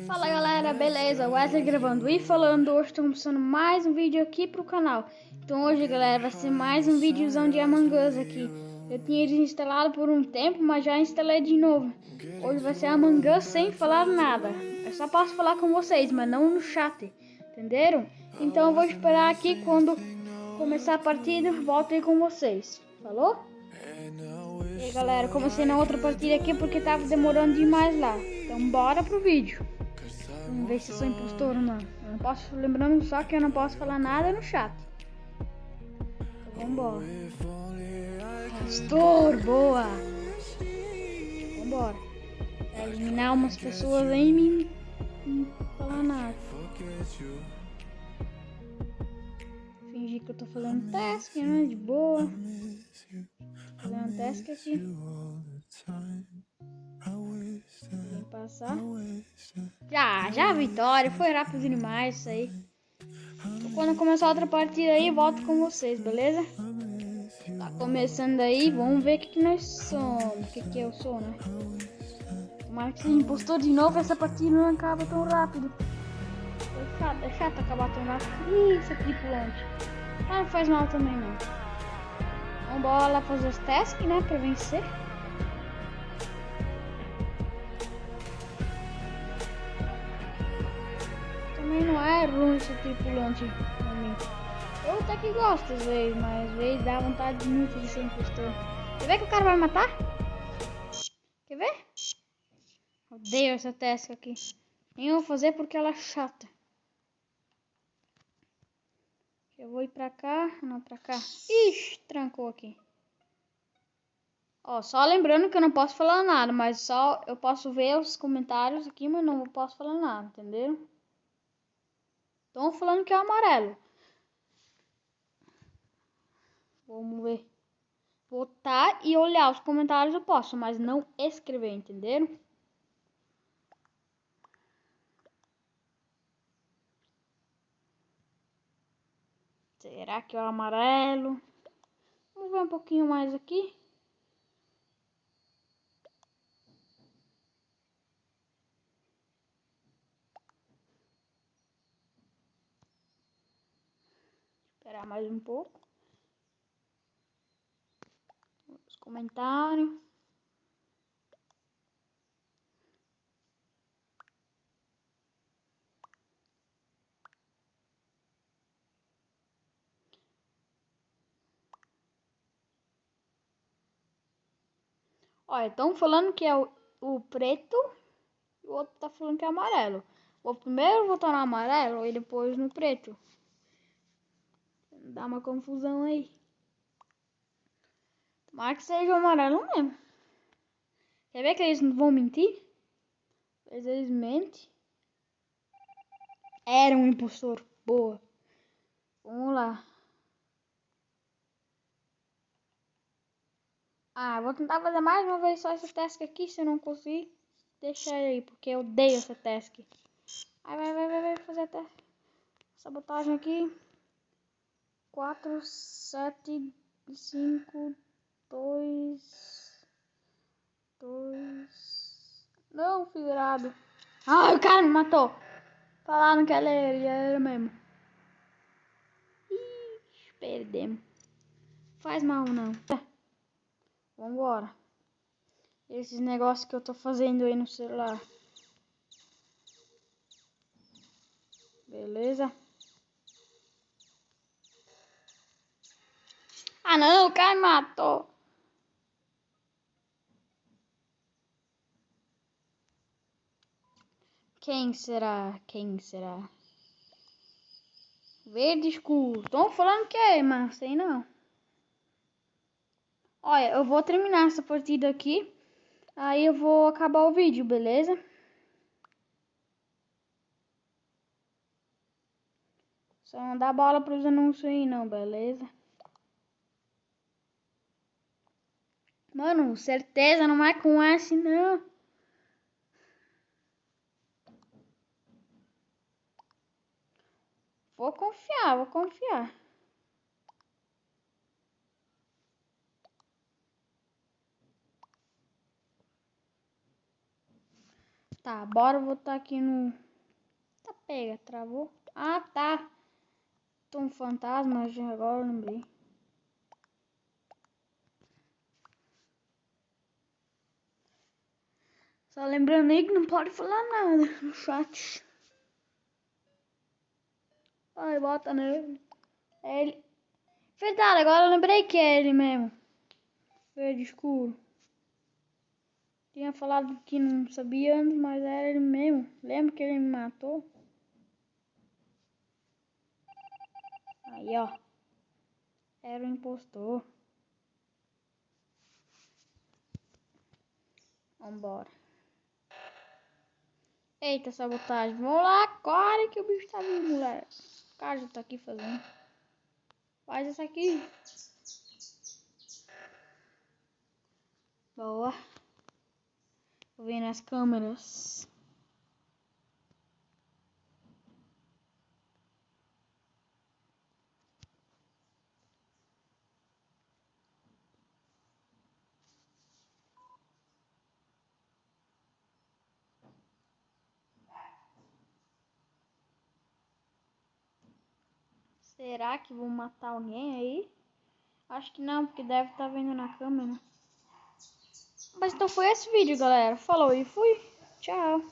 Fala galera, beleza? Wesley gravando e falando. Hoje estou começando mais um vídeo aqui pro canal. Então hoje galera, vai ser mais um videozão de Among Us aqui. Eu tinha desinstalado por um tempo, mas já instalei de novo. Hoje vai ser Among Us sem falar nada. Eu só posso falar com vocês, mas não no chat, entenderam? Então eu vou esperar aqui, quando começar a partida, volto aí com vocês. Falou? E aí galera, comecei na outra partida aqui porque tava demorando demais lá. Então bora pro vídeo. Vamos ver se eu sou impostor ou não. Eu não posso, lembrando só que eu não posso falar nada no chat. Então vambora. Impostor, boa. Vambora. Pra eliminar umas pessoas aí e não falar nada. Fingir que eu tô fazendo task, né? De boa. Fazendo task aqui. Tem que passar. Já a vitória. Foi rápido demais isso aí. Então, quando começar outra partida aí, volto com vocês, beleza? Tá começando aí, vamos ver o que nós somos. O que eu sou, né? Tomara que se impostor de novo, essa partida não acaba tão rápido. É chato acabar tão rápido. Isso é tripulante. Mas não faz mal também não. Vamos bora lá fazer os testes, né? Pra vencer. Também não é ruim ser tripulante pra mim. Eu até que gosto às vezes, mas às vezes dá vontade muito de ser impostor. Quer ver que o cara vai matar? Quer ver? Odeio essa task aqui. Nem vou fazer porque ela é chata. Eu vou ir pra cá, não pra cá. Ixi, trancou aqui. Ó, só lembrando que eu não posso falar nada, mas só eu posso ver os comentários aqui, mas não posso falar nada, entendeu? Estão falando que é o amarelo. Vamos ver. Votar e olhar os comentários eu posso, mas não escrever, entenderam? Será que é o amarelo? Vamos ver um pouquinho mais aqui. Esperar mais um pouco. Os comentários. Olha, estão falando que é o preto e o outro tá falando que é amarelo. Vou primeiro votar no amarelo e depois no preto. Dá uma confusão aí. Tomara que seja o amarelo mesmo. Quer ver que eles não vão mentir? Eles mentem. Era um impostor. Boa. Vamos lá. Ah, vou tentar fazer mais uma vez só essa task aqui. Se eu não conseguir, deixa aí, porque eu odeio essa task. Vai fazer a task. Sabotagem aqui. 4, 7, 5, 2. Não, fiz errado. Ai, o cara me matou. Falaram que ele era mesmo. Ih, perdemos. Faz mal não. Vambora. Esses negócios que eu tô fazendo aí no celular. Beleza? Ah não, o cara me matou. Quem será? Quem será? Verde escuro. Estão falando que é, mas sei não. Olha, eu vou terminar essa partida aqui. Aí eu vou acabar o vídeo, beleza? Só não dá bola pros anúncios aí não, beleza? Mano, certeza não é com S não. Vou confiar, vou confiar. Tá, bora voltar aqui no... Tá, pega, travou. Ah, tá. Tô um fantasma, já agora eu lembrei. Só lembrando aí que não pode falar nada no chat. Ai, bota nele. É ele. Verdade, agora eu lembrei que é ele mesmo. Verde escuro. Tinha falado que não sabia antes, mas era ele mesmo. Lembra que ele me matou? Aí, ó. Era o impostor. Vambora. Eita, sabotagem. Vamos lá, corre que o bicho tá vindo, moleque. O cara já tá aqui fazendo. Faz essa aqui. Boa. Tô vendo as câmeras. Será que vou matar alguém aí? Acho que não, porque deve estar vendo na câmera. Mas então foi esse vídeo, galera. Falou e fui. Tchau.